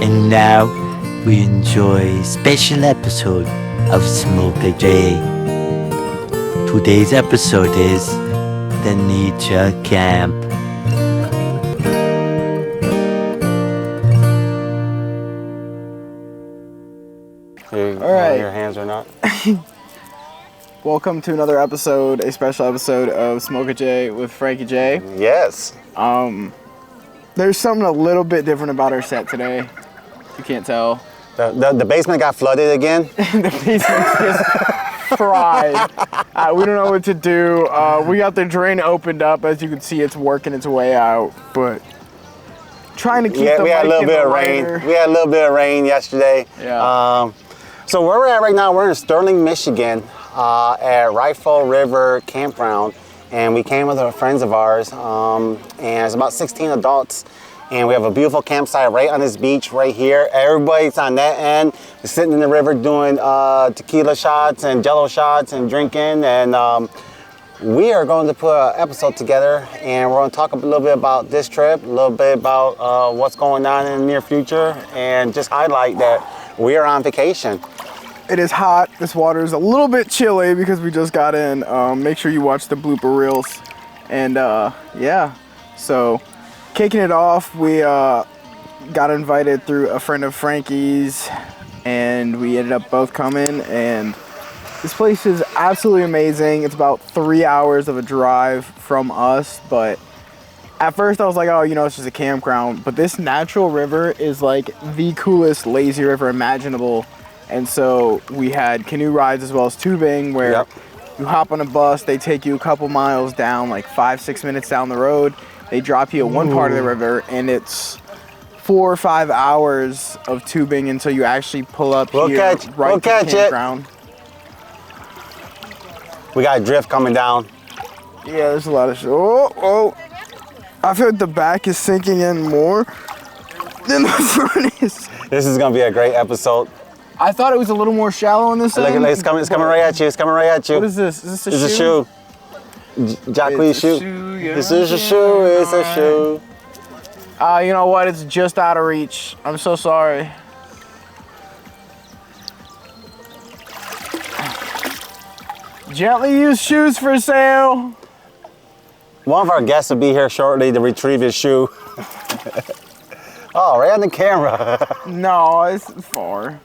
And now we enjoy a special episode of Smoke a J. Today's episode is the Nature Camp. All right. Your hands or not? Welcome to another episode, a special episode of Smoke a J with Frankie J. Yes. There's something a little bit different about our set today. You can't tell. The basement got flooded again. The basement's just fried. We don't know what to do. We got the drain opened up. As you can see, it's working its way out, but trying to keep the we had a little bit of rain. We had a little bit of rain yesterday. Yeah. So where we're at right now, we're in Sterling, Michigan, at Rifle River Campground, and we came with friends of ours, and it's about 16 adults, and we have a beautiful campsite right on this beach right here. Everybody's on that end, sitting in the river doing tequila shots and Jello shots and drinking, and we are going to put an episode together, and we're going to talk a little bit about this trip, a little bit about what's going on in the near future, and just highlight that we are on vacation. It is hot. This water is a little bit chilly because we just got in. Make sure you watch the blooper reels. And yeah, so kicking it off, we got invited through a friend of Frankie's, and we ended up both coming, and this place is absolutely amazing. It's about 3 hours of a drive from us, but at first I was like, oh, you know, it's just a campground. But this natural river is like the coolest lazy river imaginable. And so we had canoe rides as well as tubing, where you hop on a bus, they take you a couple miles down, like 5-6 minutes down the road. They drop you at one part of the river, and it's 4 or 5 hours of tubing until you actually pull up right to the campground. We got a drift coming down. Yeah, there's a lot of I feel like the back is sinking in more than the front is. This is going to be a great episode. I thought it was a little more shallow on this end. It's coming right at you. It's coming right at you. What is this? Is this a shoe? It's a shoe. Jacquees' shoe. Yeah. This is a shoe. It's a shoe. You know what? It's just out of reach. I'm so sorry. Gently used shoes for sale. One of our guests will be here shortly to retrieve his shoe. Oh, right on the camera. No, it's far.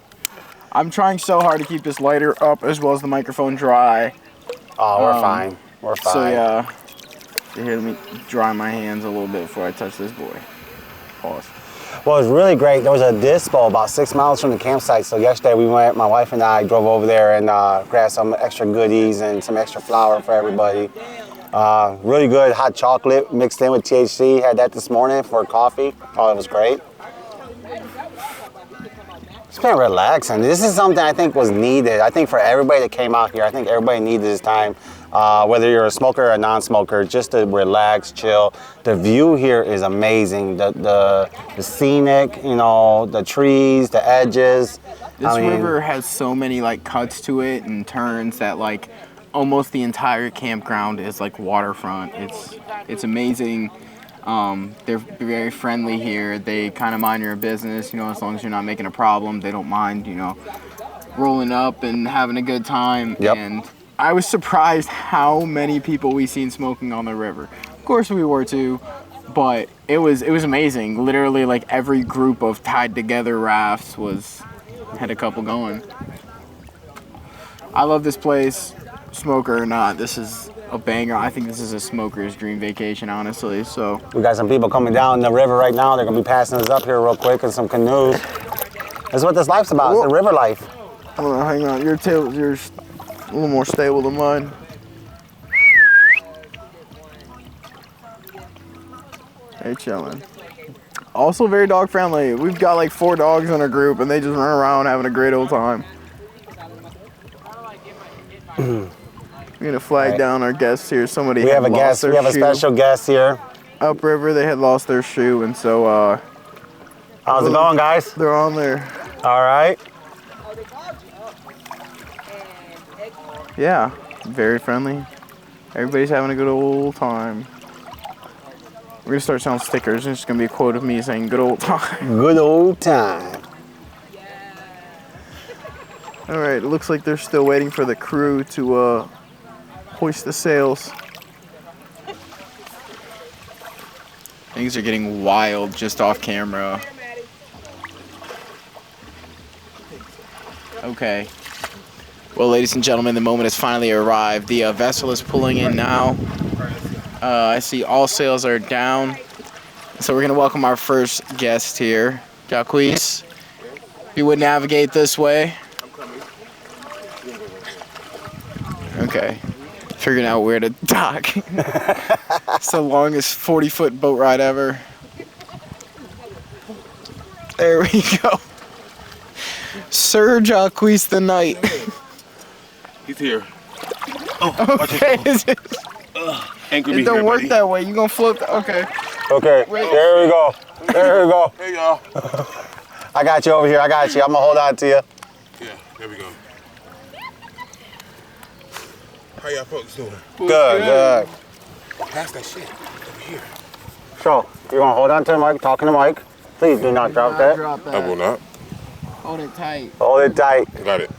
I'm trying so hard to keep this lighter up as well as the microphone dry. Oh, we're fine. We're fine. So yeah, here, let me dry my hands a little bit before I touch this boy. Pause. Well, it was really great. There was a dispo about 6 miles from the campsite. So yesterday we went, my wife and I drove over there and grabbed some extra goodies and some extra flour for everybody. Really good hot chocolate mixed in with THC. Had that this morning for coffee. Oh, it was great. It's been relaxing. This is something I think was needed. I think for everybody that came out here, I think everybody needed this time. Whether you're a smoker or a non-smoker, just to relax, chill. The view here is amazing. The scenic, you know, the trees, the edges. This river has so many like cuts to it and turns that like almost the entire campground is like waterfront. It's amazing. They're very friendly here. They kind of mind your business, you know, as long as you're not making a problem. They don't mind, you know, rolling up and having a good time. Yep. And I was surprised how many people we seen smoking on the river. Of course we were too, but it was amazing. Literally like every group of tied together rafts had a couple going. I love this place, smoker or not. This is a banger. I think this is a smoker's dream vacation, honestly. So we got some people coming down the river right now. They're gonna be passing us up here real quick in some canoes. That's what this life's about. It's the river life. Hold on, hang on. Your tail's a little more stable than mine. Hey, chilling. Also very dog friendly. We've got like 4 dogs in our group, and they just run around having a great old time. We're gonna flag down our guests here. Somebody. We have a guest. We have a special guest here. Upriver, they had lost their shoe, and so. How's it going, guys? They're on there. All right. Yeah, very friendly. Everybody's having a good old time. We're gonna start selling stickers. It's just gonna be a quote of me saying "good old time." Good old time. All right, it looks like they're still waiting for the crew to hoist the sails. Things are getting wild just off camera. Okay. Well, ladies and gentlemen, the moment has finally arrived. The vessel is pulling in now. I see all sails are down. So we're gonna welcome our first guest here, Jacques. If you would navigate this way. Okay. Figuring out where to dock. It's the longest 40-foot boat ride ever. There we go. Sir Jacques the Knight. He's here. Okay. Anchor It me don't here, work buddy. that way. You gonna float? Okay. Okay, Wait. there we go. There we go. Hey, y'all. I got you over here. I got you. I'm gonna hold on to you. Yeah, there we go. How y'all folks doing? Good. Pass that shit over here. So, you want to hold on to the mic, talking to the mic. Please do not drop that. I will not. Hold it tight. Hold it tight. Got it.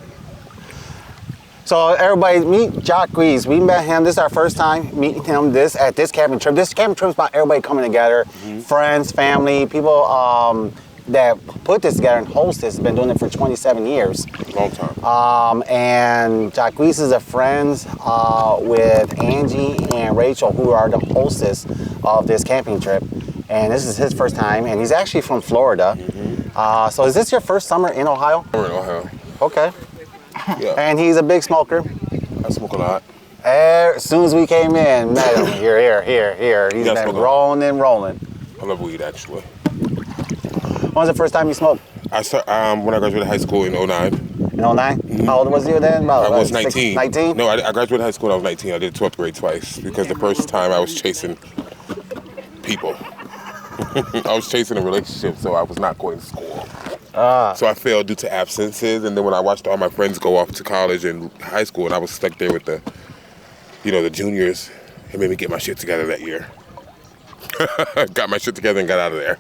So everybody meet Jacques. We met him. This is our first time meeting him at this camping trip. This camping trip is about everybody coming together. Friends, family, people that put this together and host this. Been doing it for 27 years. Long time. And Jacques is a friend with Angie and Rachel, who are the hostess of this camping trip. And this is his first time, and he's actually from Florida. So is this your first summer in Ohio? We're in Ohio. Okay. Yeah. And he's a big smoker. I smoke a lot. As soon as we came in, met him. Here. He's Yeah, I been smoke a lot. rolling and rolling. I love weed, actually. When was the first time you smoked? I start, when I graduated high school in 09. In 09? How old was you then? About, I was 19. 19. No, I graduated high school when I was 19. I did 12th grade twice because the first time I was chasing people. I was chasing a relationship, so I was not going to school. So I failed due to absences, and then when I watched all my friends go off to college and high school, and I was stuck there with the juniors, it made me get my shit together that year. Got my shit together and got out of there.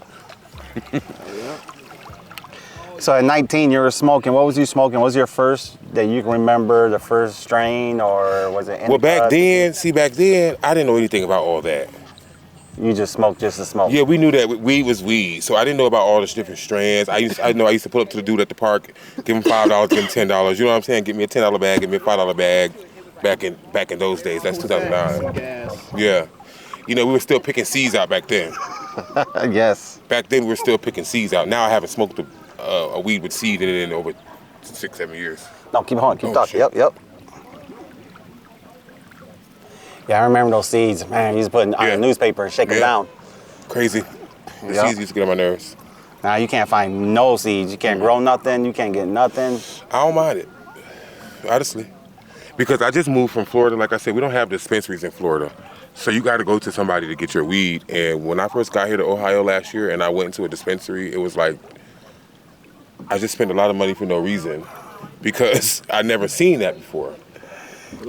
So at 19, you were smoking. What was you smoking? What was your first that you can remember, the first strain, or was it? Well, back then, I didn't know anything about all that. You just smoked just to smoke. Yeah, we knew that weed was weed, so I didn't know about all the different strands. I used to pull up to the dude at the park, give him $5, give him $10. You know what I'm saying? Give me a $10 bag, give me a $5 bag. Back in those days, that's 2009. Yeah, we were still picking seeds out back then. Yes. Back then, we were still picking seeds out. Now I haven't smoked a weed with seed in it in over 6-7 years. No, keep on, keep talking. Shit. Yep. Yeah, I remember those seeds. Man, you used to put on a newspaper and shake them down. Crazy. The seeds used to get on my nerves. Now you can't find no seeds. You can't grow nothing. You can't get nothing. I don't mind it, honestly. Because I just moved from Florida. Like I said, we don't have dispensaries in Florida. So you got to go to somebody to get your weed. And when I first got here to Ohio last year and I went into a dispensary, it was like, I just spent a lot of money for no reason because I never seen that before.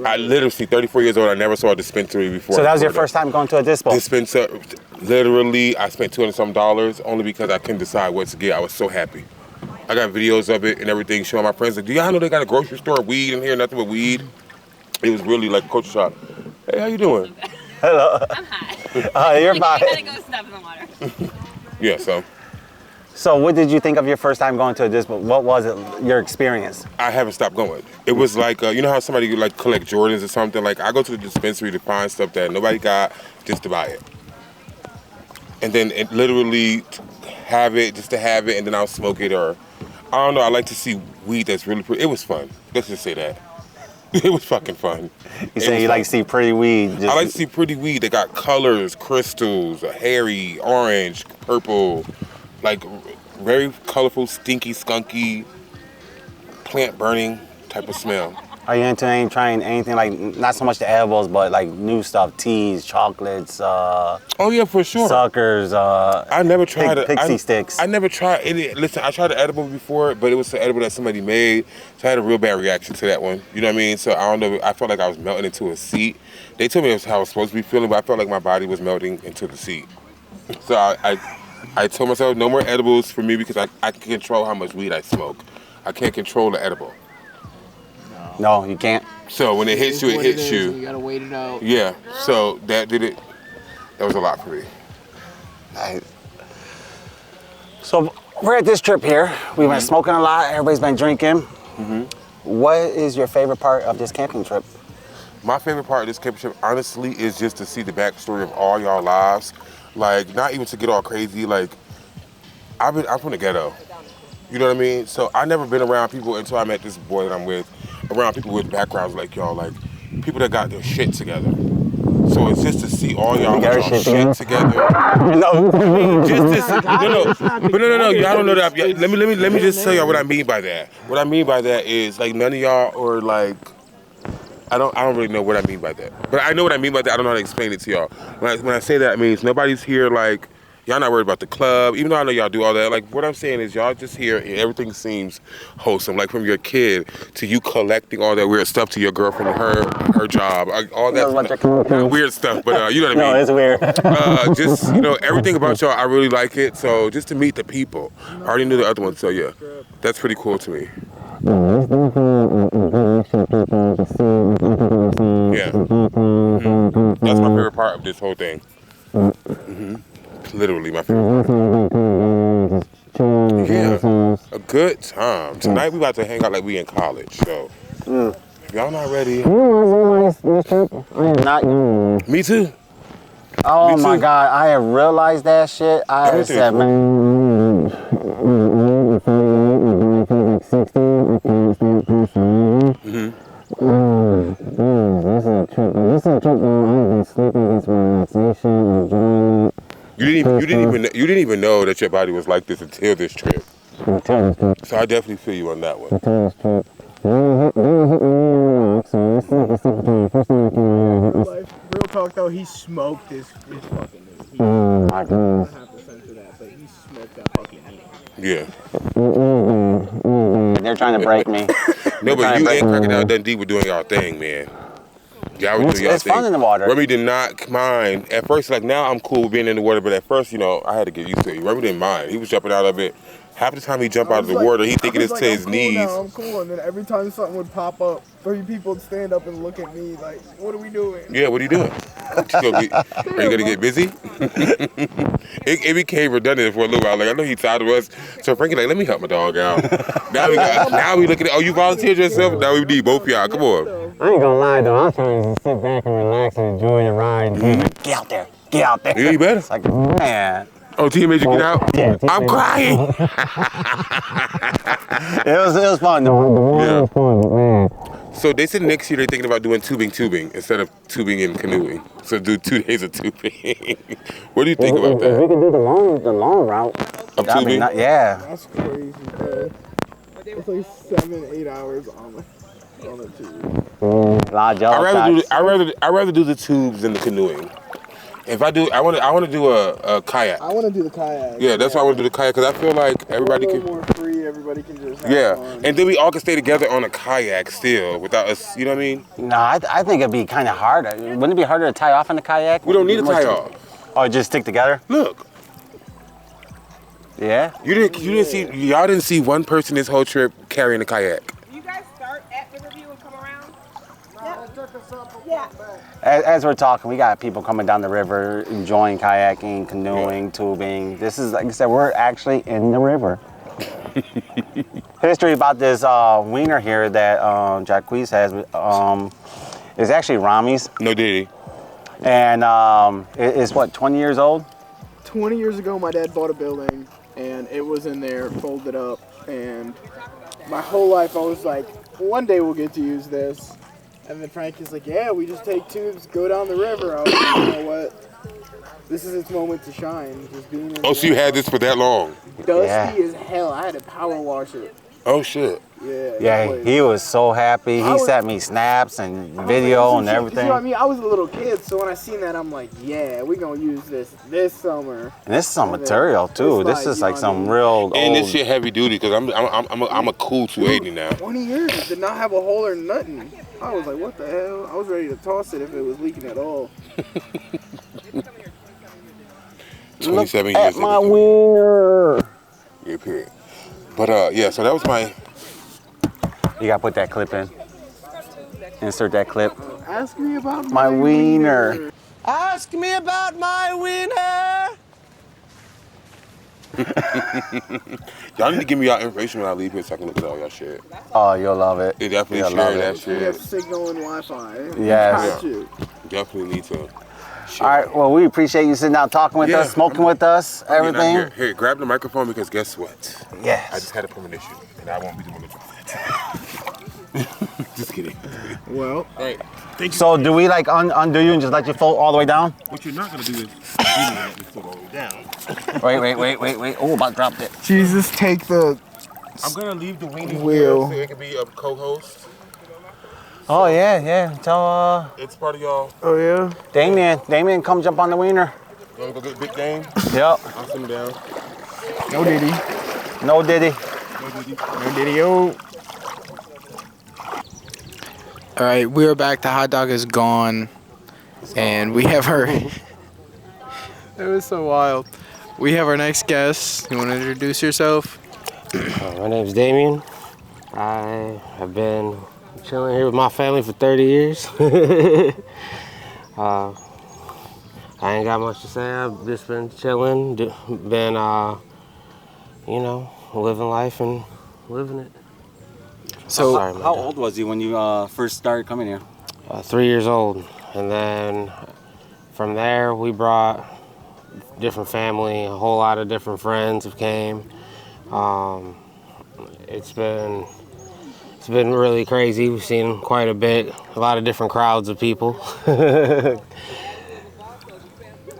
I literally, 34 years old, I never saw a dispensary before. So that was your first time going to a dispo? Dispenser, literally, I spent $200-some only because I couldn't decide what to get. I was so happy. I got videos of it and everything showing my friends, like, do y'all know they got a grocery store of weed in here, nothing but weed? It was really like a culture shock. Hey, how you doing? Hello. I'm high. You're I fine. gotta go step in the water. Yeah, so. So what did you think of your first time going to a dispo? What was it, your experience? I haven't stopped going. It was like, you know how somebody like collect Jordans or something? Like I go to the dispensary to find stuff that nobody got just to buy it. And then it literally have it just to have it and then I'll smoke it or, I don't know, I like to see weed that's really pretty. It was fun. Let's just say that. It was fucking fun. You say you like to see pretty weed. I like to see pretty weed that got colors, crystals, hairy, orange, purple, like very colorful, stinky, skunky, plant burning type of smell. Are you into trying anything like, not so much the edibles, but like new stuff, teas, chocolates, Oh yeah, for sure. suckers, I never tried pixie sticks. I never tried any. Listen, I tried the edible before, but it was an edible that somebody made, so I had a real bad reaction to that one. You know what I mean? So I don't know. I felt like I was melting into a seat. They told me it was how I was supposed to be feeling, but I felt like my body was melting into the seat. So I told myself no more edibles for me because I can control how much weed I smoke. I can't control the edible. No, you can't. So when it hits you, it hits you. You gotta wait it out. Yeah. So that did it. That was a lot for me. So we're at this trip here. We've been smoking a lot. Everybody's been drinking. What is your favorite part of this camping trip? My favorite part of this camping trip, honestly, is just to see the backstory of all y'all lives. Like, not even to get all crazy. Like, I'm from the ghetto. You know what I mean? So I never been around people until I met this boy that I'm with. Around people with backgrounds like y'all, like people that got their shit together. So it's just to see all y'all got y'all shit together. No. Just to see, no. Y'all don't know that. Let me just tell y'all what I mean by that. What I mean by that is like none of y'all are like. I don't really know what I mean by that. But I know what I mean by that. I don't know how to explain it to y'all. When I say that, it means nobody's here like, y'all not worried about the club, even though I know y'all do all that. Like, what I'm saying is y'all just here and everything seems wholesome. Like, from your kid to you collecting all that weird stuff to your girlfriend, her job, all that not weird stuff, but you know what I mean? No, it's weird. Just, everything about y'all, I really like it. So just to meet the people. I already knew the other one, so yeah. That's pretty cool to me. Yeah. That's my favorite part of this whole thing. Literally my favorite part. Yeah, a good time. Tonight we about to hang out like we in college. So if y'all not ready. Not. Me too. Oh Me my too. God, I have realized that shit. I have said, man. You didn't even know that your body was like this until this trip. So I definitely feel you on that one. Real talk though, he smoked his fucking meat. I don't have to censor that, but he smoked that fucking meat. Yeah. They're trying to break me. No, but you and Crocodile Dundee were doing y'all thing, man. Y'all were doing y'all It's thing. fun in the water. Remy did not mind. At first, like now I'm cool with being in the water, but at first, I had to get used to it. Remy didn't mind. He was jumping out of it. Half the time he jumped out of the water, he thinking it's to his knees. I'm cool. And then every time something would pop up, 3 people would stand up and look at me like, what are we doing? Yeah, what are you doing? Are you gonna get busy? It became redundant for a little while. Like I know he tired of us, so Frankie like, let me help my dog out. Now we look at it. Oh, you volunteered yourself? Now we need both y'all. Come on. I ain't gonna lie though, I'm trying to sit back and relax and enjoy the ride. Get out there. Get out there. Yeah, you better. It's like, man. Oh, team made you get out? Yeah, I'm crying. It was fun. The water was fun, but man. So they said next year they're thinking about doing tubing instead of tubing and canoeing. So do 2 days of tubing. What do you think about If we that? could do the long route. Of I mean, tubing? yeah. That's crazy, bro. It's like 7-8 hours on the tube. A lot of jello shots. I'd rather do the tubes than the canoeing. If I do, I want to do a kayak. I want to do the kayak. Yeah, that's why I want to do the kayak because I feel like everybody a can. little more free. Everybody can just have Yeah, fun. and then we all can stay together on a kayak still without us. You know what I mean? No, I think it'd be kind of hard. Wouldn't it be harder to tie off in the kayak? We don't need to tie off. Oh, just stick together? Look, Yeah. y'all didn't see one person this whole trip carrying a kayak. You guys start at Riverview and come around? Yeah. As we're talking, we got people coming down the river, enjoying kayaking, canoeing, tubing. This is, like I said, we're actually in the river. History about this wiener here that Jacquees has is actually Rami's. No diddy. And it's what, 20 years old? 20 years ago, my dad bought a building, and it was in there, folded up, and my whole life I was like, one day we'll get to use this. And then Frank is like, yeah, we just take tubes, go down the river. I was like, you know what? This is its moment to shine. Just being in Oh, so you had this for that long? dusty Yeah. as hell. I had to power wash it. Oh shit. Yeah, he was so happy. He sent me snaps and video and You everything. know what I mean? I was a little kid, so when I seen that, I'm like, yeah, we're gonna use this summer. And this is some material too. It's This like, is like you know some what real old. And this shit heavy duty because I'm a cool 280 now. 20 years, it did not have a hole or nothing. I was like, what the hell? I was ready to toss it if it was leaking at all. 27 Look years. at my wiener. Yeah, period. But yeah, so that was my. You gotta put that clip in. Insert that clip. Ask me about My wiener. Ask me about my wiener. Y'all need to give me y'all information when I leave here so I can look at all y'all shit. Oh, you'll love it. They definitely You'll share love that it. We have shit. signal and Wi-Fi. Yes. Definitely need to. All right, well, we appreciate you sitting down talking with Yeah, us, smoking with us, I'm getting out of everything. Here, grab the microphone because guess what? Yes. I just had a premonition and I won't be doing it. Just kidding. Well, Hey, thank you. So do we like undo you and just let you float all the way down? What you're not gonna do is let me float all the way down. Wait. Oh, about dropped it. Jesus, take the I'm gonna leave the weenie Wheel. here so it can be a co-host. Oh, yeah. Tell It's part of y'all. Oh yeah. Damien, come jump on the wiener. You wanna go get Big Game? Yep. I'll sit him down. No Diddy. No Diddy. No Diddy. Oh. All right, we are back. The hot dog is gone, and we have our. It was so wild. We have our next guest. You want to introduce yourself? My name's Damien. I have been chilling here with my family for 30 years. I ain't got much to say. I've just been chilling, been, living life and living it. So Sorry, my how dad. old was he when you first started coming here? 3 years old. And then from there, we brought different family, a whole lot of different friends have came. It's been really crazy. We've seen quite a lot of different crowds of people.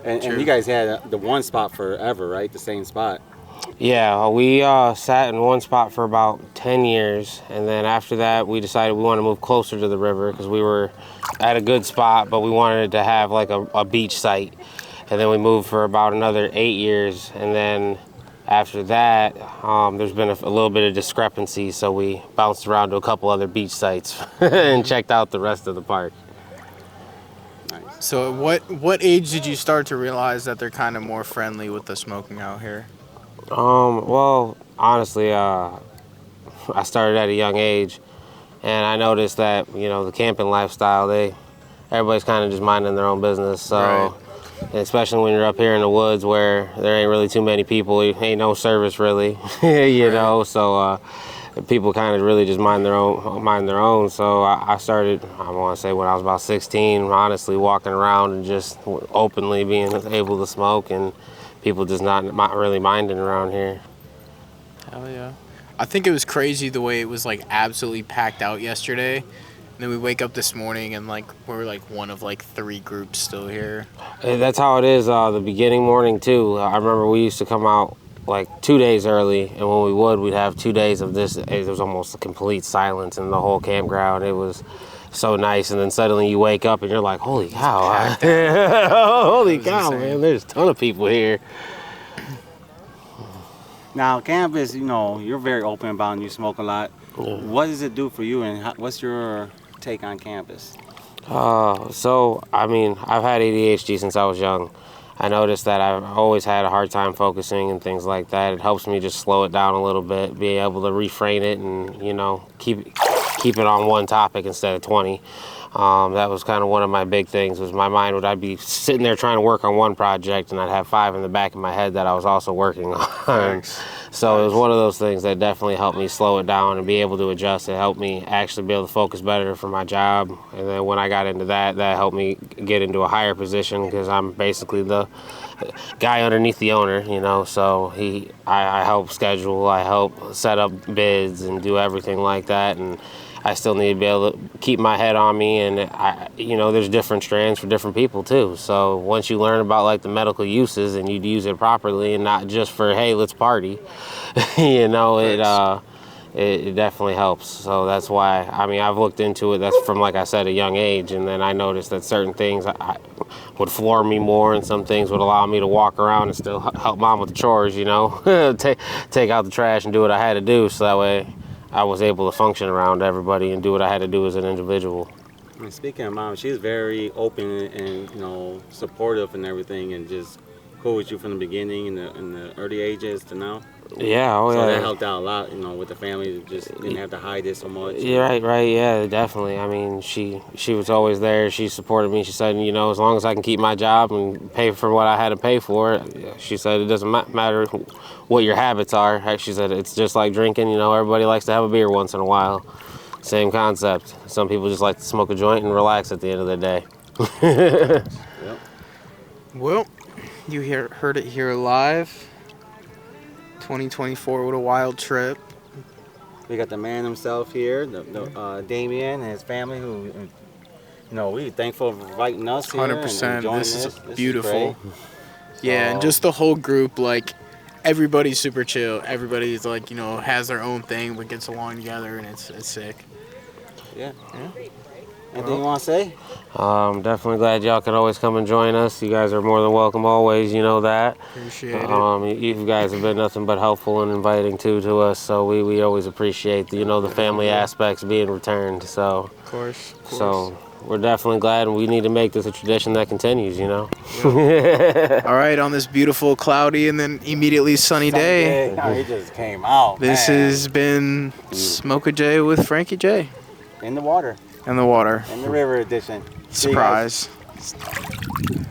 And you guys had the one spot forever, right? The same spot. Yeah, we sat in one spot for about 10 years, and then after that we decided we wanted to move closer to the river because we were at a good spot, but we wanted to have like a beach site. And then we moved for about another 8 years, and then after that there's been a little bit of discrepancy, so we bounced around to a couple other beach sites and checked out the rest of the park. So, what age did you start to realize that they're kind of more friendly with the smoking out here? Well, honestly, I started at a young age, and I noticed that, the camping lifestyle, everybody's kind of just minding their own business. So, Right. and especially when you're up here in the woods where there ain't really too many people, ain't no service really, know. So people kind of really just mind their own. So I started, I want to say when I was about 16, honestly, walking around and just openly being able to smoke, and people just not really minding around here. Hell yeah. I think it was crazy the way it was like absolutely packed out yesterday. And then we wake up this morning and like we're like one of like 3 groups still here. That's how it is the beginning morning too. I remember we used to come out like 2 days early, and when we would, we'd have 2 days of this. It was almost a complete silence in the whole campground. It was so nice, and then suddenly you wake up and you're like, holy cow, holy cow, man, there's a ton of people here. Now, Cannabis, you're very open about it, you smoke a lot. Yeah. What does it do for you, and what's your take on Cannabis? So, I mean, I've had ADHD since I was young. I noticed that I've always had a hard time focusing and things like that. It helps me just slow it down a little bit, be able to refrain it and, keep it on one topic instead of 20. That was kind of one of my big things, was my mind I'd be sitting there trying to work on one project and I'd have 5 in the back of my head that I was also working on. So it was one of those things that definitely helped me slow it down and be able to adjust. It helped me actually be able to focus better for my job. And then when I got into that helped me get into a higher position because I'm basically the guy underneath the owner, so I help schedule, I help set up bids and do everything like that. And I still need to be able to keep my head on me, and there's different strands for different people too. So once you learn about like the medical uses and you use it properly and not just for, hey, let's party, it definitely helps. So that's why, I've looked into it. That's from, like I said, a young age, and then I noticed that certain things I would floor me more, and some things would allow me to walk around and still help mom with the chores, take out the trash and do what I had to do, so that way I was able to function around everybody and do what I had to do as an individual. And speaking of mom, she's very open and supportive and everything, and just cool with you from the beginning in the early ages to now? Yeah, oh So yeah. that helped out a lot, with the family. Just didn't have to hide it so much. Yeah, right, yeah, definitely. I mean, she was always there. She supported me. She said, as long as I can keep my job and pay for what I had to pay for, she said it doesn't matter what your habits are. She said it's just like drinking. Everybody likes to have a beer once in a while. Same concept. Some people just like to smoke a joint and relax at the end of the day. Yep. Well, you heard it here live. 2024, what a wild trip. We got the man himself here, Damien and his family, who, we're thankful for inviting us here. 100%. And This is This beautiful. great. Yeah, and just the whole group, like, everybody's super chill. Everybody's like, has their own thing, but gets along together, and it's sick. Yeah. Anything you want to say? I'm definitely glad y'all could always come and join us. You guys are more than welcome always, you know that. Appreciate it. You guys have been nothing but helpful and inviting to us, so we always appreciate the family aspects being returned. So Of course. so we're definitely glad, and we need to make this a tradition that continues. All right, on this beautiful, cloudy, and then immediately sunny day. It just came out. This man. has been Smoke a J with Frankie J. In the water. And the water. In the river edition. See you guys. Surprise.